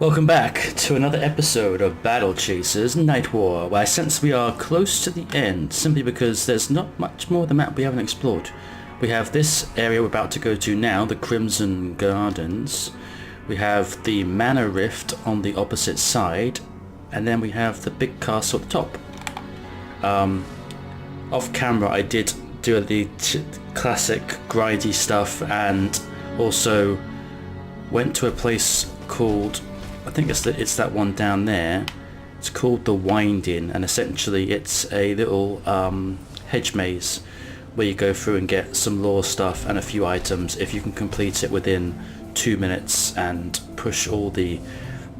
Welcome back to another episode of Battle Chasers Nightwar, where I sense we are close to the end, simply because there's not much more of the map we haven't explored. We have this area we're about to go to now, the Crimson Gardens. We have the Mana Rift on the opposite side, and then we have the big castle at the top. Off camera I did do the classic grindy stuff, and also went to a place called, I think it's that one down there. It's called the Winding, and essentially it's a little hedge maze where you go through and get some lore stuff and a few items if you can complete it within 2 minutes and push all the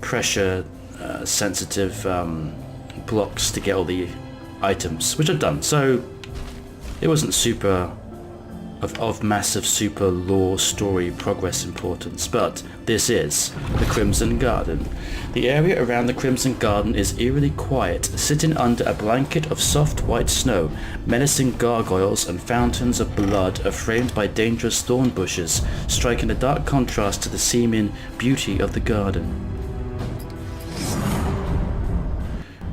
pressure sensitive blocks to get all the items, which I've done. So it wasn't super of massive super lore story progress importance, but this is the Crimson Garden. The area around the Crimson Garden is eerily quiet, sitting under a blanket of soft white snow. Menacing gargoyles and fountains of blood are framed by dangerous thorn bushes, striking a dark contrast to the seeming beauty of the garden.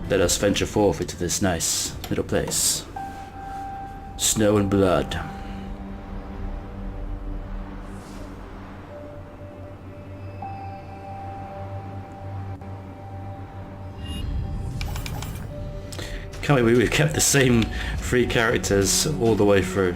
Let us venture forth into this nice little place. Snow and blood. Can't believe we've kept the same 3 characters all the way through.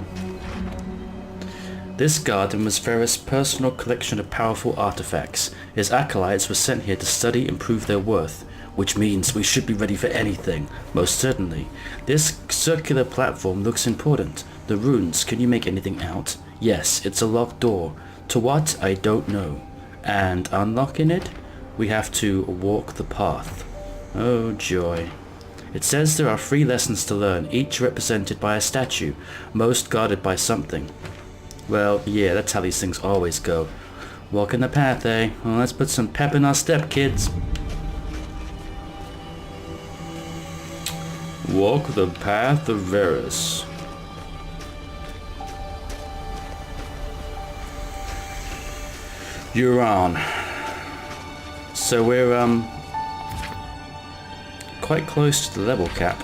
This garden was Verus' personal collection of powerful artifacts. His acolytes were sent here to study and prove their worth, which means we should be ready for anything, most certainly. This circular platform looks important. The runes, can you make anything out? Yes, it's a locked door. To what? I don't know. And unlocking it? We have to walk the path. Oh joy. It says there are 3 lessons to learn, each represented by a statue, most guarded by something. Well, yeah, that's how these things always go. Walking the path, eh? Well, let's put some pep in our step, kids. Walk the path of Verus. You're on. So we're, quite close to the level cap.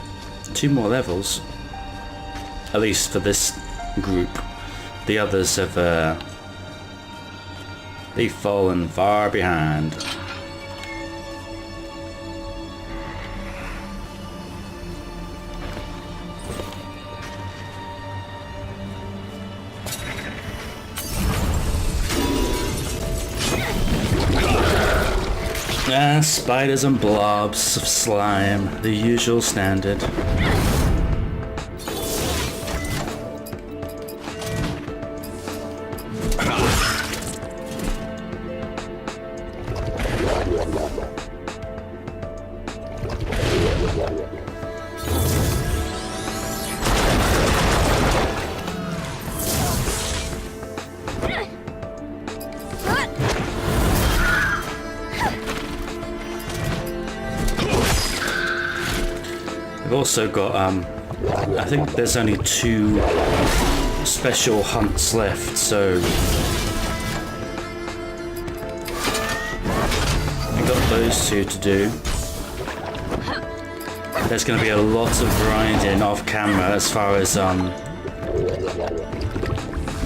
2 more levels, at least for this group. The others have they've fallen far behind. Spiders and blobs of slime, the usual standard. We've also got, I think there's only 2 special hunts left, so we've got those 2 to do. There's going to be a lot of grinding off camera as far as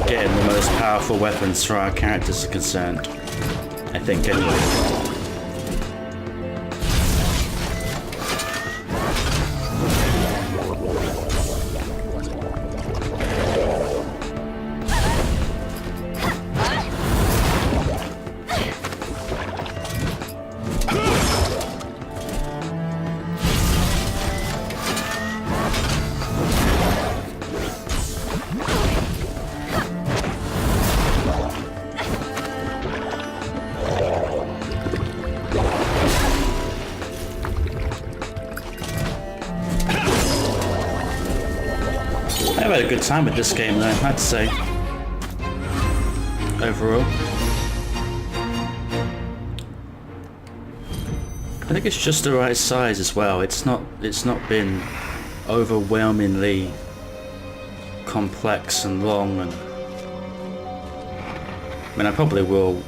getting the most powerful weapons for our characters are concerned, I think anyway. I've had a good time with this game though, I have to say. Overall. I think it's just the right size as well. It's not been overwhelmingly complex and long, and I mean I probably will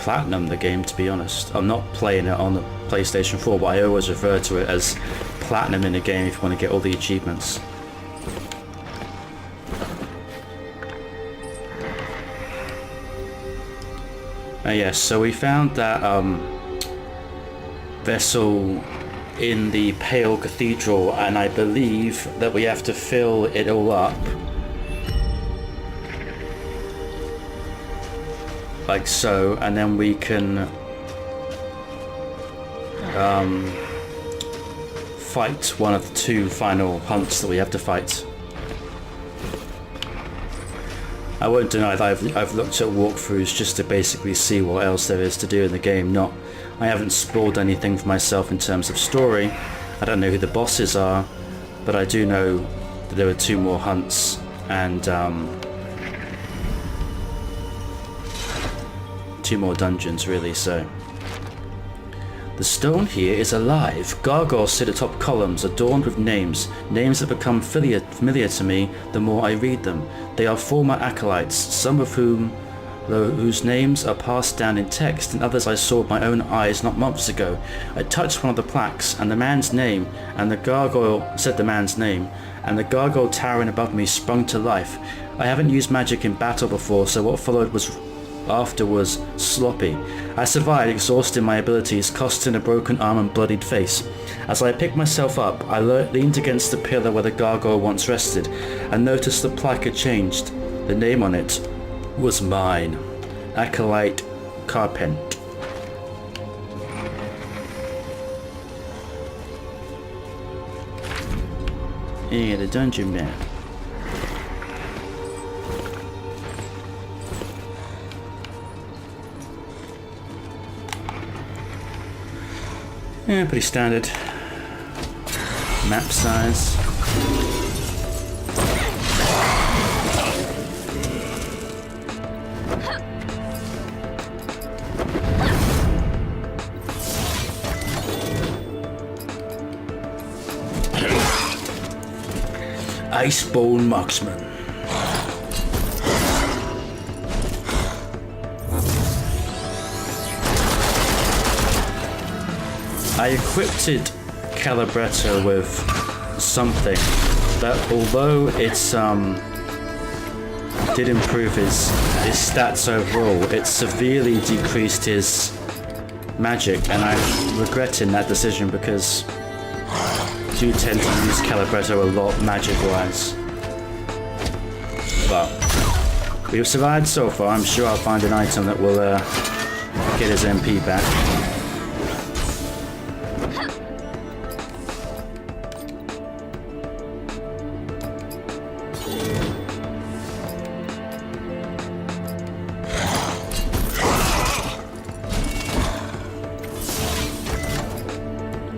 platinum the game, to be honest. I'm not playing it on the PlayStation 4, but I always refer to it as platinum in the game if you want to get all the achievements. Yes, so we found that vessel in the Pale Cathedral, and I believe that we have to fill it all up. Like so, and then we can fight one of the 2 final hunts that we have to fight. I won't deny that I've looked at walkthroughs just to basically see what else there is to do in the game. I haven't spoiled anything for myself in terms of story. I don't know who the bosses are, but I do know that there were 2 more hunts and 2 more dungeons, really. So the stone here is alive. Gargoyles sit atop columns adorned with names that become familiar to me the more I read them. They are former acolytes, some of whose names are passed down in text, and others I saw with my own eyes not months ago. I touched one of the plaques, and the man's name, and the gargoyle said the man's name, and the gargoyle towering above me sprung to life. I haven't used magic in battle before, so what followed was sloppy. I survived, exhausting my abilities, costing a broken arm and bloodied face. As I picked myself up, I leaned against the pillar where the gargoyle once rested, and noticed the plaque had changed. The name on it was mine. Acolyte Carpent. Yeah, the dungeon man. Yeah, pretty standard. Map size. Icebone Marksman. I equipped Calibretto with something that, although it's did improve his stats overall, it severely decreased his magic, and I'm regretting that decision because I do tend to use Calibretto a lot magic wise. But we've survived so far. I'm sure I'll find an item that will get his MP back.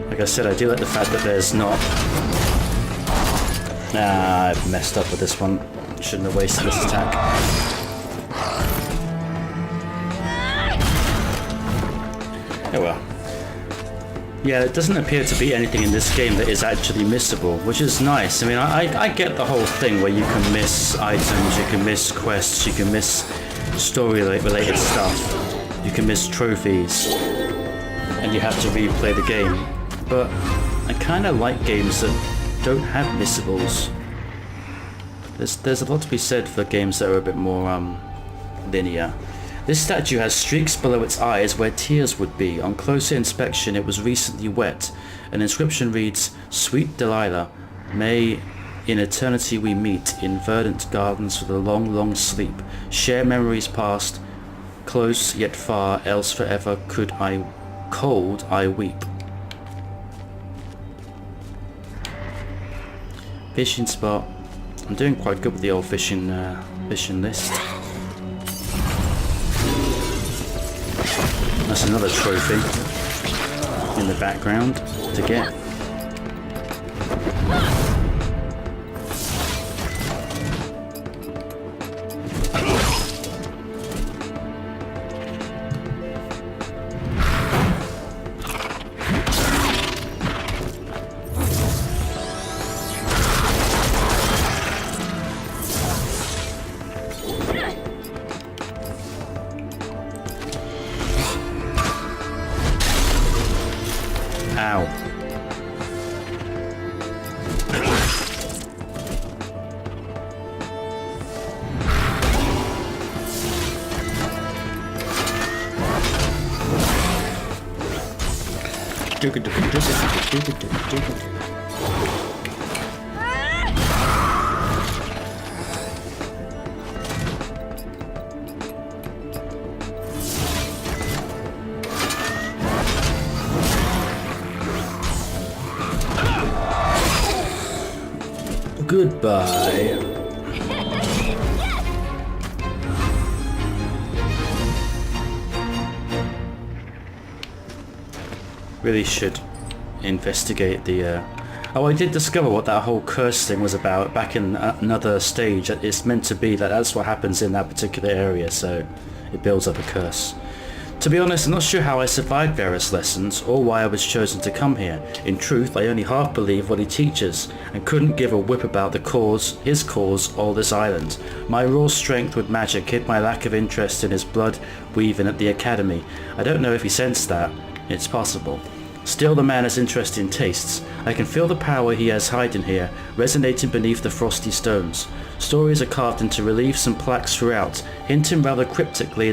Like I said, I do like the fact that there's not... Nah, I've messed up with this one. Shouldn't have wasted this attack. Oh well. Yeah, it doesn't appear to be anything in this game that is actually missable, which is nice. I mean, I get the whole thing where you can miss items, you can miss quests, you can miss story-related stuff, you can miss trophies, and you have to replay the game. But I kind of like games that don't have missables. There's a lot to be said for games that are a bit more linear. This statue has streaks below its eyes where tears would be. On closer inspection, it was recently wet. An inscription reads, "Sweet Delilah, may in eternity we meet in verdant gardens for the long, long sleep. Share memories past, close yet far, else forever could I cold I weep." Fishing spot. I'm doing quite good with the old fishing list. That's another trophy in the background to get. Goodbye. Really should investigate the... Oh, I did discover what that whole curse thing was about back in another stage. It's meant to be that that's what happens in that particular area, so it builds up a curse. To be honest, I'm not sure how I survived Verus' lessons, or why I was chosen to come here. In truth, I only half believe what he teaches, and couldn't give a whip about his cause, or this island. My raw strength with magic hid my lack of interest in his blood weaving at the academy. I don't know if he sensed that. It's possible. Still, the man has interesting tastes. I can feel the power he has hiding here, resonating beneath the frosty stones. Stories are carved into reliefs and plaques throughout, hinting rather cryptically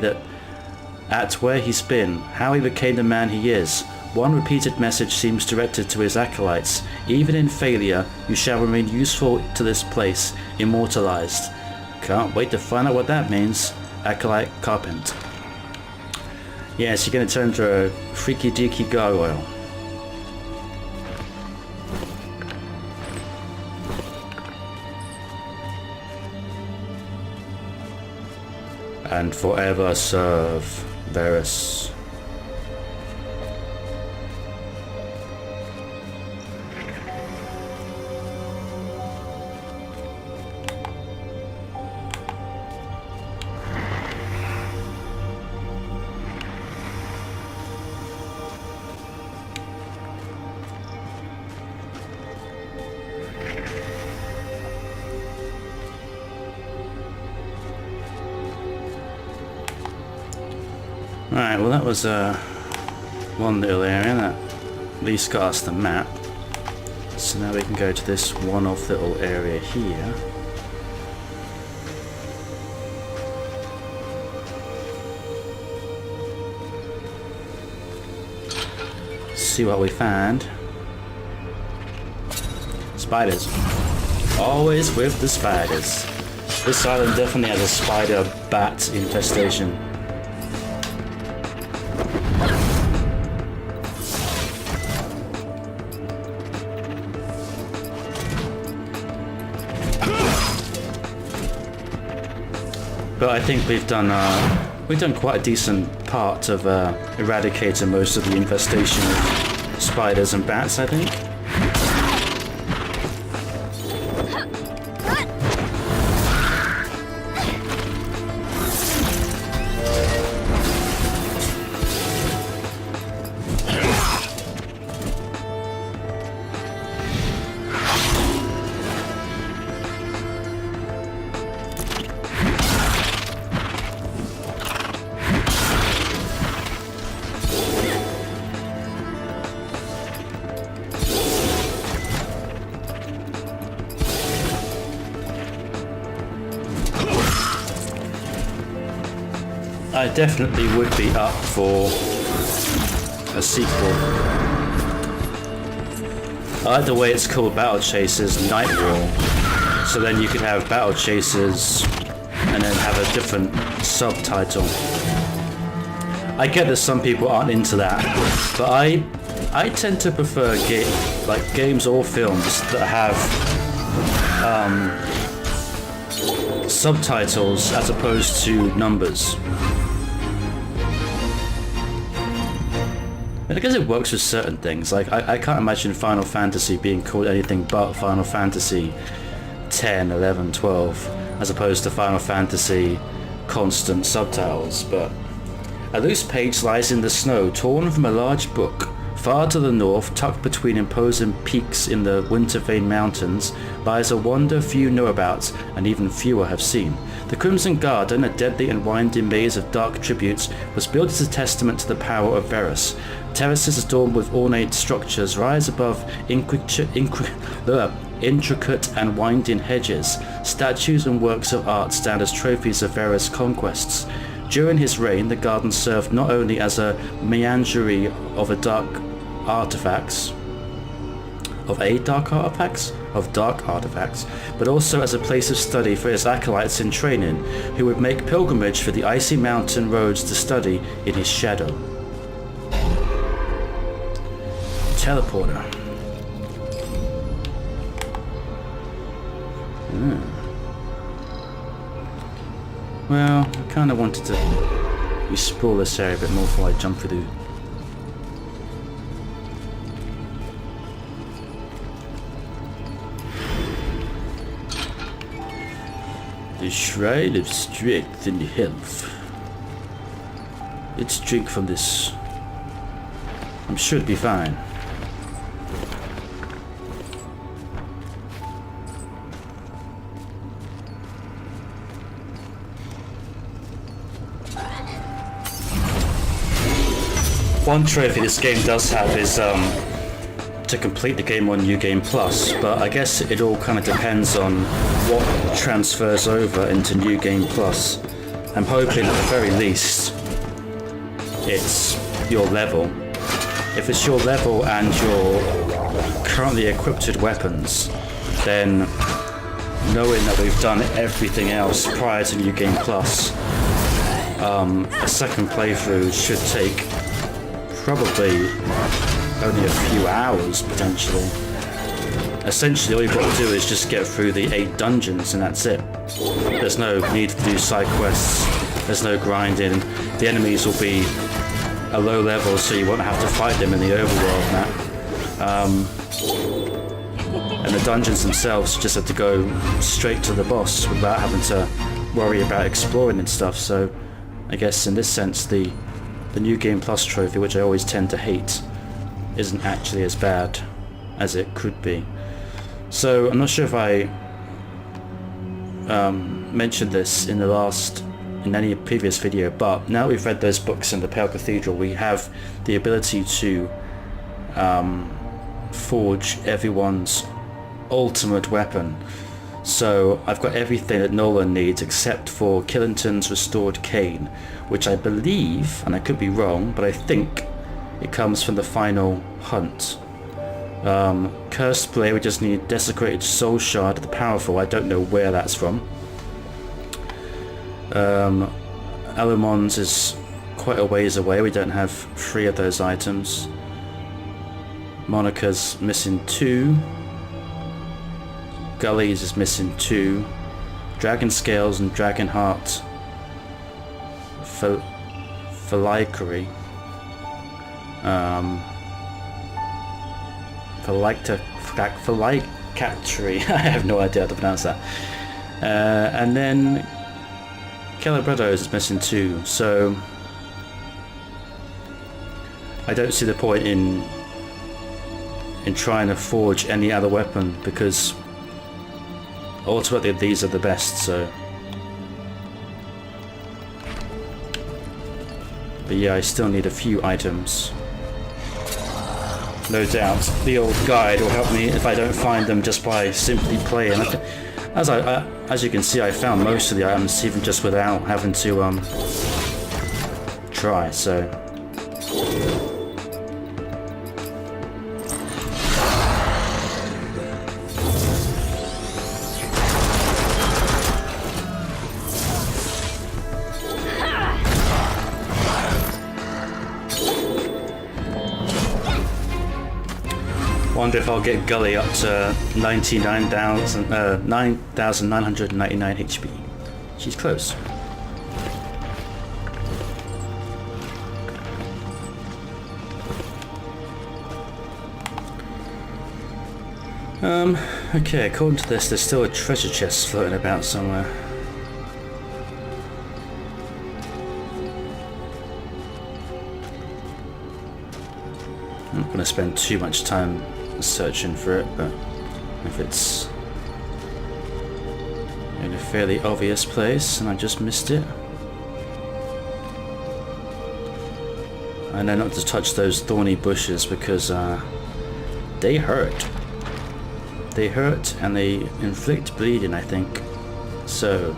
at where he's been, how he became the man he is. One repeated message seems directed to his acolytes. Even in failure, you shall remain useful to this place, immortalized. Can't wait to find out what that means. Acolyte Carpent. Yes, you're going to turn into a freaky deaky gargoyle. And forever serve Verus. Right, well that was one little area that at least got us the map. So now we can go to this one-off little area here. See what we find. Spiders. Always with the spiders. This island definitely has a spider bat infestation. But I think we've done quite a decent part of eradicating most of the infestation of spiders and bats, I think. I definitely would be up for a sequel. I like the way it's called Battle Chasers Nightwar. So then you could have Battle Chasers and then have a different subtitle. I get that some people aren't into that, but I tend to prefer games or films that have subtitles as opposed to numbers. I guess it works with certain things. Like I can't imagine Final Fantasy being called anything but Final Fantasy 10, 11, 12, as opposed to Final Fantasy constant subtitles. But a loose page lies in the snow, torn from a large book. Far to the north, tucked between imposing peaks in the Wintervane Mountains, lies a wonder few know about, and even fewer have seen. The Crimson Garden, a deadly and winding maze of dark tributes, was built as a testament to the power of Verus. Terraces adorned with ornate structures rise above intricate and winding hedges. Statues and works of art stand as trophies of Verus' conquests. During his reign, the garden served not only as a menagerie of artifacts, dark artifacts, but also as a place of study for his acolytes in training, who would make pilgrimage for the icy mountain roads to study in his shadow. Teleporter. Well, I kind of wanted to explore this area a bit more before I jump through the Shrine of Strength and Health. Let's drink from this. I'm sure it'll be fine. One trophy this game does have is to complete the game on New Game Plus, but I guess it all kind of depends on what transfers over into New Game Plus. I'm hoping at the very least it's your level. If it's your level and your currently equipped with weapons, then knowing that we've done everything else prior to New Game Plus, a second playthrough should take probably only a few hours potentially. Essentially all you've got to do is just get through the 8 dungeons and that's it. There's no need to do side quests, there's no grinding, the enemies will be a low level so you won't have to fight them in the overworld map. And the dungeons themselves just have to go straight to the boss without having to worry about exploring and stuff, so I guess in this sense the New Game Plus trophy, which I always tend to hate, isn't actually as bad as it could be. So I'm not sure if I mentioned this in any previous video, but now we've read those books in the Pale Cathedral, we have the ability to forge everyone's ultimate weapon. So I've got everything that Nolan needs except for Killington's restored cane, which I believe, and I could be wrong, but I think it comes from the final hunt. Cursed Blade, we just need Desecrated Soul Shard of the Powerful. I don't know where that's from. Alumon's is quite a ways away. We don't have 3 of those items. Monica's missing 2. Gully's is missing 2. Dragon Scales and Dragon Heart. Phylactery. Phylactery. I have no idea how to pronounce that. And then Calibretto's is missing 2. So I don't see the point in trying to forge any other weapon because ultimately these are the best. So, but yeah, I still need a few items. No doubt the old guide will help me if I don't find them just by simply playing. As you can see, I found most of the items even just without having to try. So. Wonder if I'll get Gully up to 9,999 HP. She's close. Okay, according to this, there's still a treasure chest floating about somewhere. I'm not going to spend too much time searching for it, but if it's in a fairly obvious place and I just missed it, I know not to touch those thorny bushes because they hurt. They hurt and they inflict bleeding, I think. So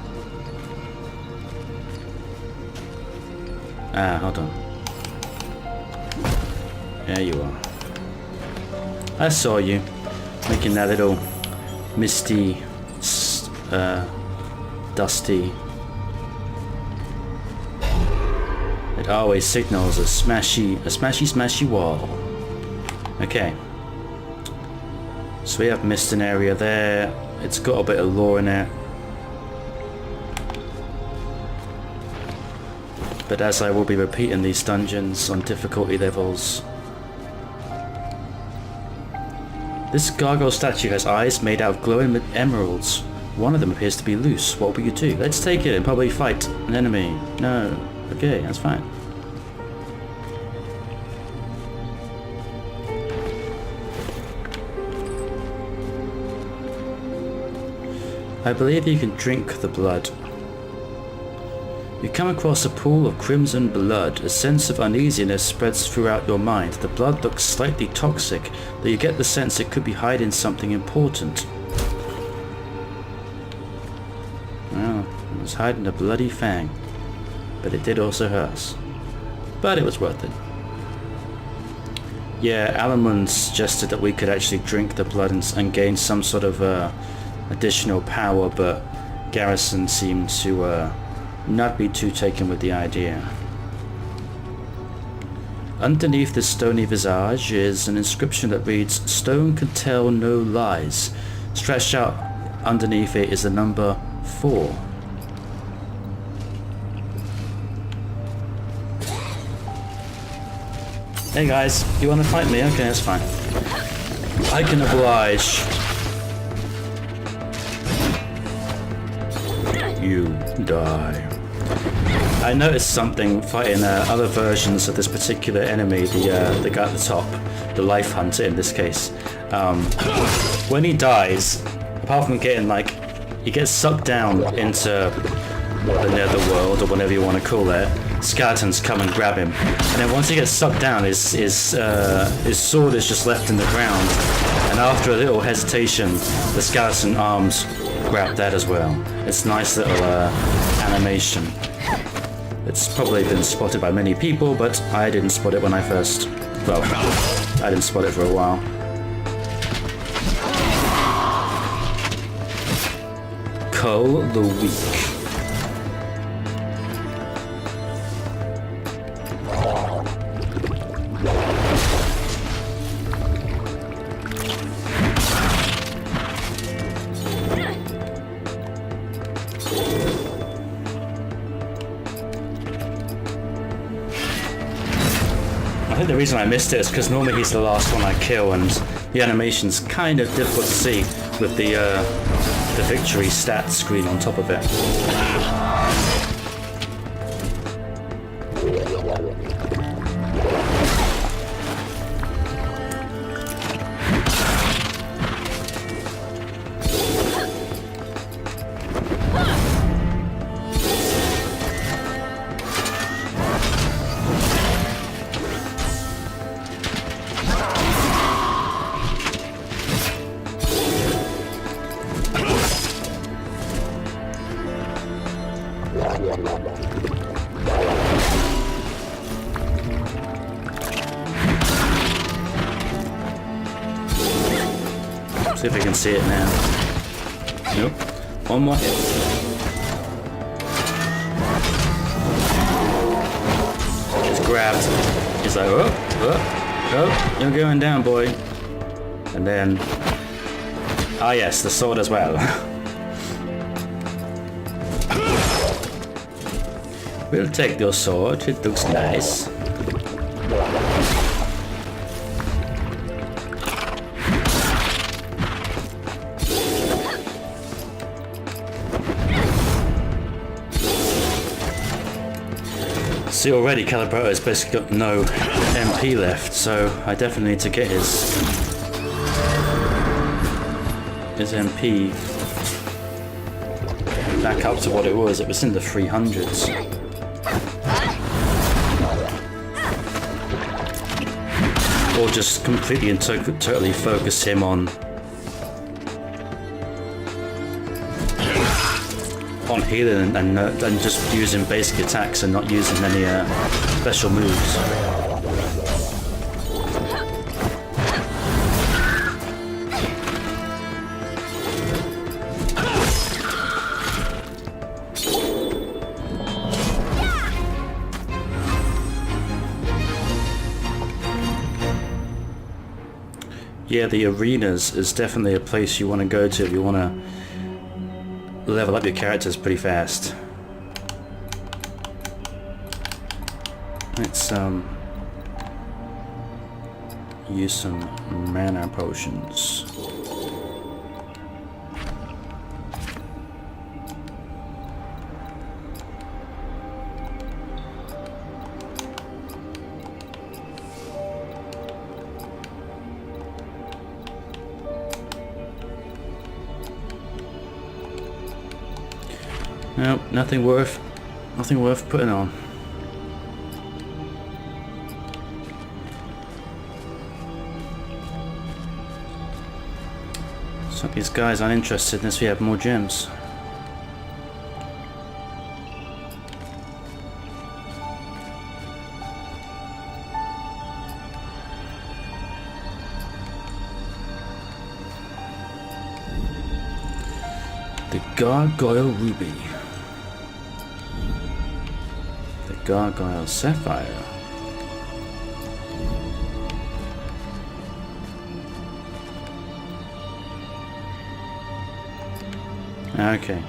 hold on. There you are. I saw you making that little misty, dusty. It always signals a smashy wall. Okay. So we have missed an area there. It's got a bit of lore in it. But as I will be repeating these dungeons on difficulty levels. This gargoyle statue has eyes made out of glowing emeralds. One of them appears to be loose. What will you do? Let's take it and probably fight an enemy. No. Okay, that's fine. I believe you can drink the blood. You come across a pool of crimson blood. A sense of uneasiness spreads throughout your mind. The blood looks slightly toxic, though you get the sense it could be hiding something important. Well, it was hiding a bloody fang, but it did also hurt us. But it was worth it. Yeah, Alamund suggested that we could actually drink the blood and gain some sort of additional power, but Garrison seemed to not be too taken with the idea. Underneath the stony visage is an inscription that reads, "Stone can tell no lies." Stretched out underneath it is the number 4. Hey guys, you want to fight me? Okay, that's fine. I can oblige. You die. I noticed something fighting other versions of this particular enemy, the guy at the top, the life hunter in this case. When he dies, apart from getting he gets sucked down into the netherworld or whatever you want to call it, skeletons come and grab him. And then once he gets sucked down, his sword is just left in the ground. And after a little hesitation, the skeleton arms grab that as well. It's nice little animation. It's probably been spotted by many people, but I didn't spot it when I first... Well, I didn't spot it for a while. Cull the Weak. I think the reason I missed it is because normally he's the last one I kill, and the animation's kind of difficult to see with the victory stats screen on top of it. See if I can see it now. Nope. One more hit. Just grabbed. He's like, oh, you're going down, boy. And then, ah yes, the sword as well. We'll take your sword. It looks nice. See, already Calibroto has basically got no MP left, so I definitely need to get his MP back up to what it was. It was in the 300s. Or just completely and totally focus him on healing and just using basic attacks and not using any special moves. yeah, the arenas is definitely a place you want to go to if you want to level up your characters pretty fast. Let's use some mana potions. Nope, nothing worth putting on. So these guys aren't interested unless we have more gems. The gargoyle ruby. The gargoyle sapphire. Okay.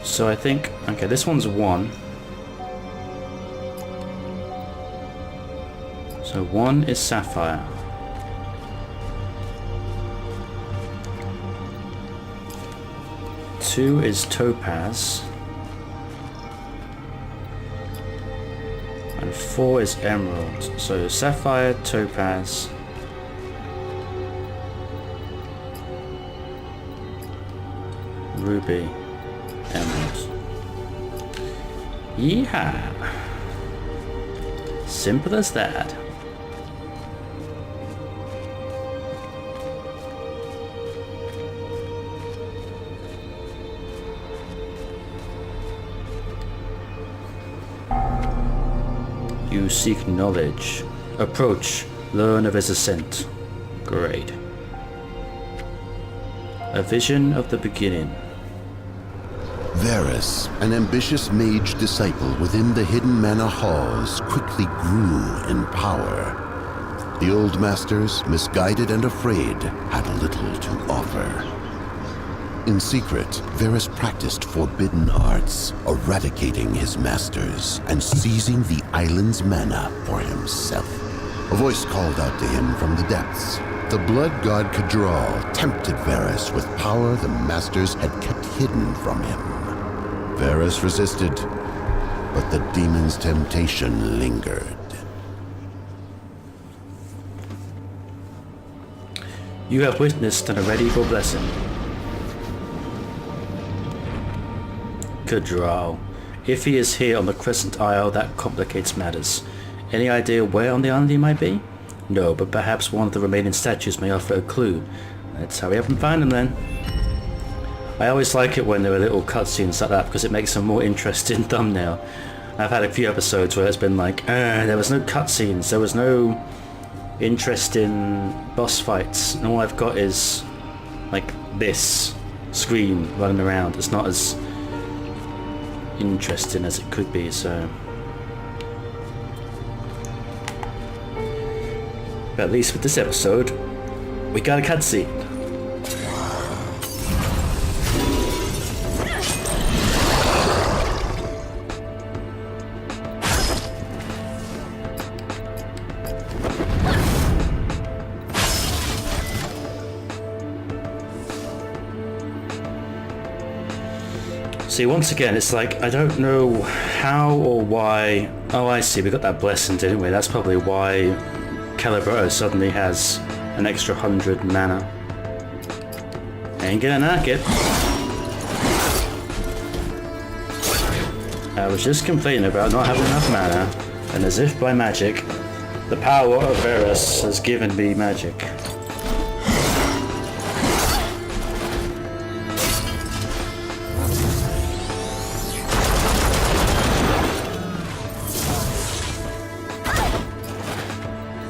So I think, okay, this one's 1. So 1 is sapphire. Two is topaz. And 4 is emerald. So sapphire, topaz. Ruby, emerald. Yeehaw! Simple as that. You seek knowledge. Approach. Learn of his ascent. Great. A vision of the beginning. Verus, an ambitious mage disciple within the hidden mana halls, quickly grew in power. The old masters, misguided and afraid, had little to offer. In secret, Verus practiced forbidden arts, eradicating his masters and seizing the island's mana for himself. A voice called out to him from the depths. The blood god Kadral tempted Verus with power the masters had kept hidden from him. Verus resisted, but the demon's temptation lingered. You have witnessed and are ready for blessing. Kadral. If he is here on the Crescent Isle, that complicates matters. Any idea where on the island he might be? No, but perhaps one of the remaining statues may offer a clue. Let's hurry up and find him then. I always like it when there are little cutscenes like that because it makes a more interesting thumbnail. I've had a few episodes where it's been like, there was no cutscenes, there was no interesting boss fights, and all I've got is like this screen running around. It's not as interesting as it could be, so. But at least with this episode, we got a cutscene. See, once again, it's like, I don't know how or why. Oh, I see, we got that blessing, didn't we? That's probably why Calibro suddenly has an extra 100 mana. Ain't gonna knock it. I was just complaining about not having enough mana, and as if by magic, the power of Verus has given me magic.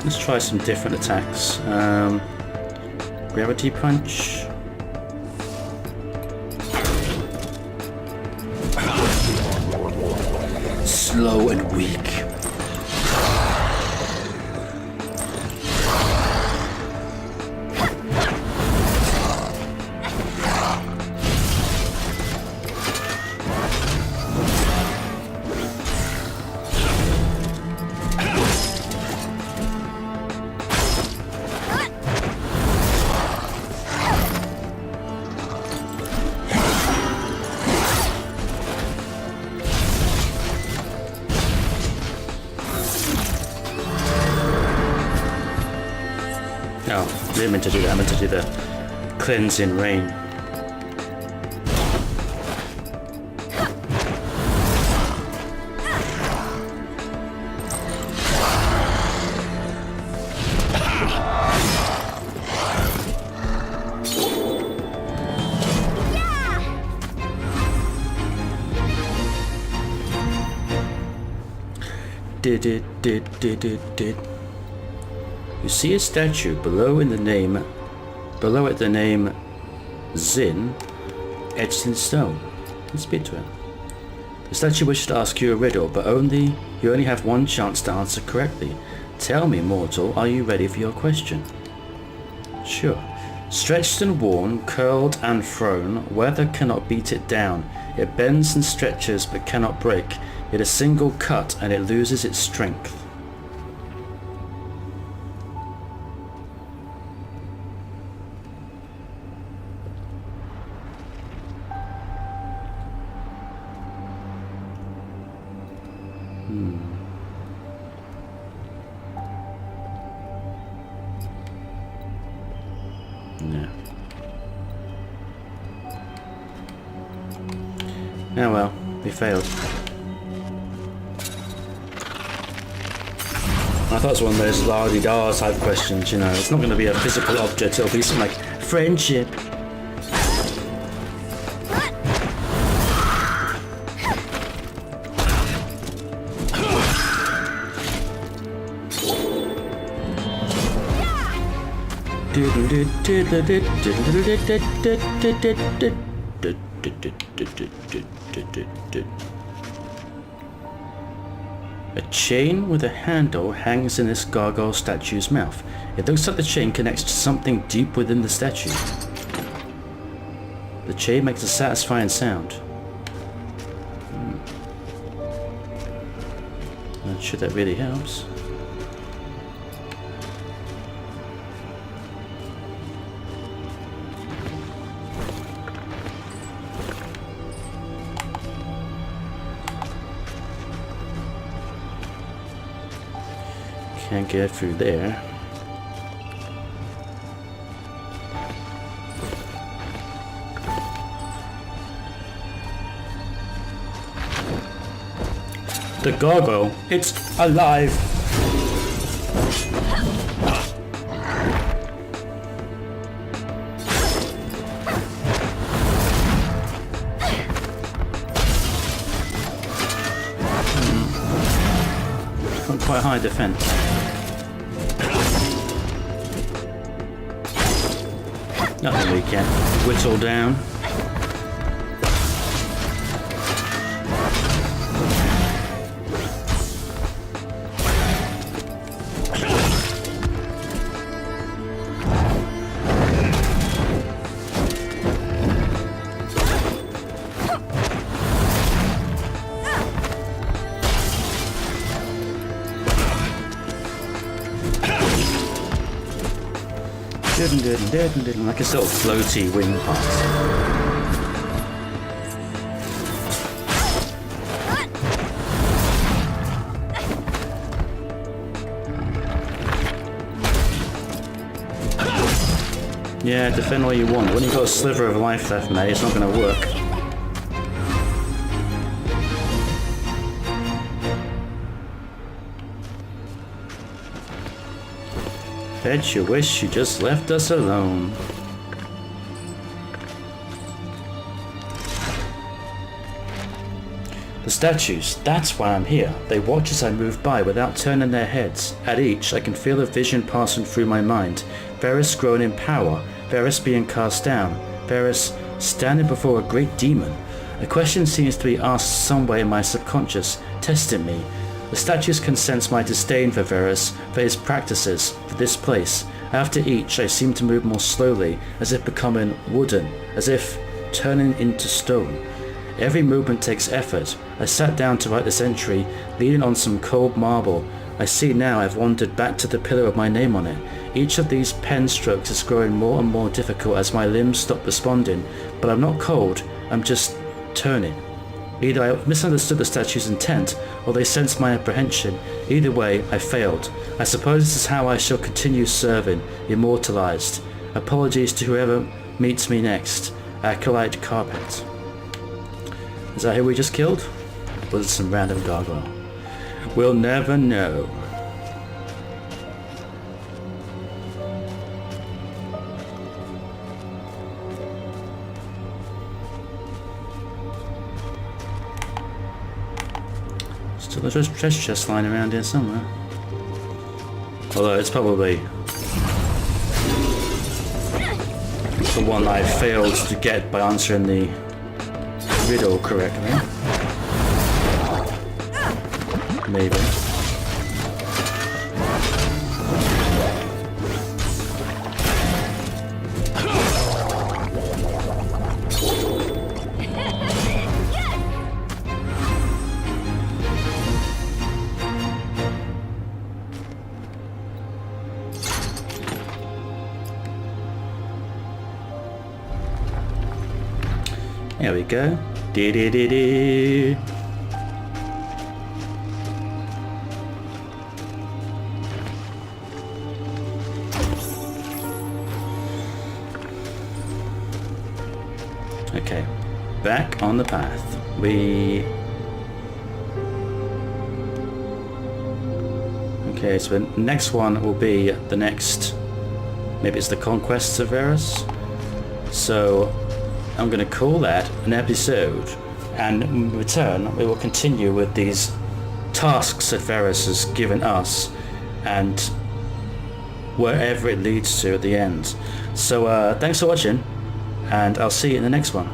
Let's try some different attacks. Gravity Punch. slow and weak. Oh, I didn't mean to do that. I meant to do the cleansing rain. Did. You see a statue below it the name Zin, etched in stone. Let's speak to him. The statue wishes to ask you a riddle, but you only have one chance to answer correctly. Tell me, mortal, are you ready for your question? Sure. Stretched and worn, curled and thrown, weather cannot beat it down. It bends and stretches but cannot break. Yet a single cut and it loses its strength. Yeah. Oh well, we failed. I thought it was one of those la-di-da type questions, you know. It's not going to be a physical object, it'll be something like friendship. A chain with a handle hangs in this gargoyle statue's mouth. It looks like the chain connects to something deep within the statue. The chain makes a satisfying sound. Not sure that really helps. Can't get through there. The gargoyle, it's alive. Got quite high defense. Nothing we can whittle down. Like a sort of floaty wing pass. Yeah, defend all you want. When you've got a sliver of life left, mate, it's not going to work. Bet you wish you just left us alone. The statues, that's why I'm here. They watch as I move by without turning their heads. At each, I can feel a vision passing through my mind. Verus growing in power, Verus being cast down, Verus standing before a great demon. A question seems to be asked somewhere in my subconscious, testing me. The statues can sense my disdain for Verus, for his practices, for this place. After each, I seem to move more slowly, as if becoming wooden, as if turning into stone. Every movement takes effort. I sat down to write this entry, leaning on some cold marble. I see now I've wandered back to the pillar with my name on it. Each of these pen strokes is growing more and more difficult as my limbs stop responding, but I'm not cold, I'm just turning. Either I misunderstood the statue's intent, or they sensed my apprehension. Either way, I failed. I suppose this is how I shall continue serving, immortalized. Apologies to whoever meets me next. Acolyte Carpet. Is that who we just killed? Or is it some random gargoyle? We'll never know. Still a treasure chest lying around here somewhere. Although it's probably the one I failed to get by answering the riddle correctly. Maybe. There we go. Dee-dee-dee-dee. Okay, back on the path. Okay, so the next one will be the next... Maybe it's the Conquests of Verus. So I'm going to call that an episode, and in return we will continue with these tasks that Verus has given us and wherever it leads to at the end. So thanks for watching, and I'll see you in the next one.